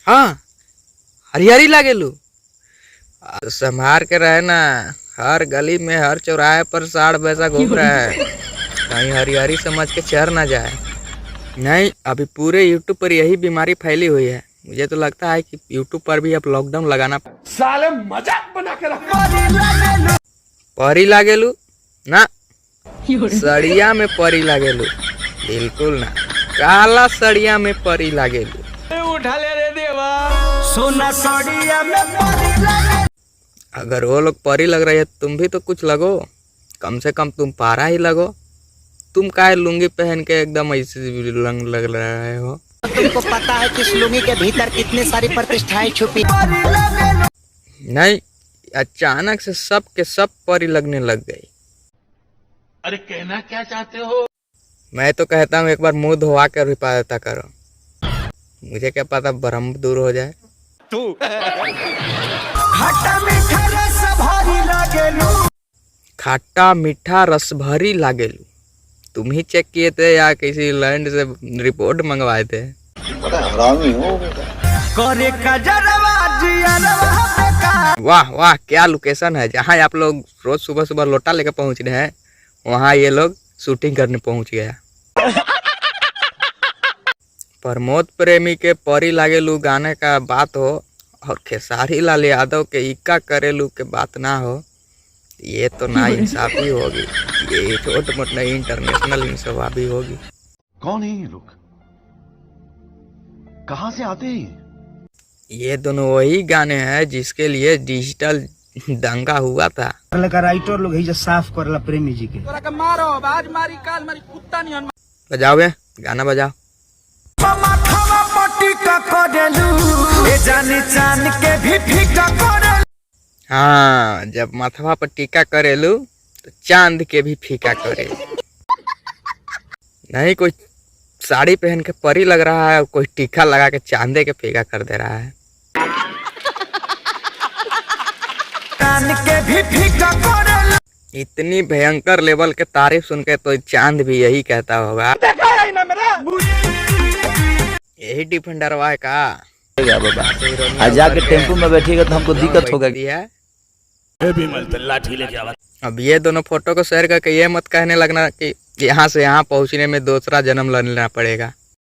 हाँ हरियारी लागेलू। संभार के रहे ना, हर गली में हर चौराहे पर साढ़ भैंसा घूम रहा है, कहीं हरियारी समझ के चढ़ ना जाए। नहीं, अभी पूरे यूट्यूब पर यही बीमारी फैली हुई है। मुझे तो लगता है कि यूट्यूब पर भी अब लॉकडाउन लगाना। साले मजाक बना के रखा। परी लागेलू ना, सड़िया में परी लागेलू, बिल्कुल ना, काला सड़िया में परी लागेलू। उठा ले रे देवा, सोना सड़िया में परी लागेलू। अगर वो लोग परी लग रही है, तुम भी तो कुछ लगो, कम से कम तुम पारा ही लगो। तुम काहे लुंगी पहन के एकदम ऐसे रंग लग रहे हो? तुमको पता है कि इस लुंगी के भीतर कितनी सारी प्रतिष्ठाएं छुपी। नहीं, अचानक से सब के सब परी लगने लग गई। अरे कहना क्या चाहते हो? मैं तो कहता हूँ एक बार मुंह धोवा कर रिपायता करो, मुझे क्या पता भ्रम दूर हो जाए। तू खट्टा मीठा रस भरी लागेलू। खट्टा मीठा रस भरी लागेलू। तुम ही चेक किए थे या किसी लैंड से रिपोर्ट मंगवाए थे? वाह वाह, क्या लोकेशन है। जहाँ आप लोग रोज सुबह सुबह लोटा लेकर पहुँच रहे हैं, वहाँ ये लोग शूटिंग करने पहुँच गया। प्रमोद प्रेमी के परी लागेलू गाने का बात हो और खेसारी लाल यादव के इक्का करेलू के बात ना हो, ये तो ना इंसाफी होगी, ये छोट मोट नहीं इंटरनेशनल इंसाफी होगी। कौन है ये लोग, कहाँ से आते हैं? ये दोनों वही गाने हैं जिसके लिए डिजिटल दंगा हुआ था। राइटर लोग ही साफ करला प्रेमी जी के। बजाओ बे, गाना बजाओ। हाँ, जब माथवा पर टीका करेलू तो चांद के भी फीका करे। नहीं, कोई साड़ी पहन के परी लग रहा है, कोई टीका लगा के चांदे के फीका कर दे रहा है। इतनी भयंकर लेवल के तारीफ सुन के तो चांद भी यही कहता होगा, यही डिफेंडर हुआ है का। आज जाके टेम्पो में बैठिएगा तो हमको दिक्कत होगा। अब ये दोनों फोटो को शेयर करके ये मत कहने लगना कि यहाँ से यहाँ पहुँचने में दूसरा जन्म लेना पड़ेगा।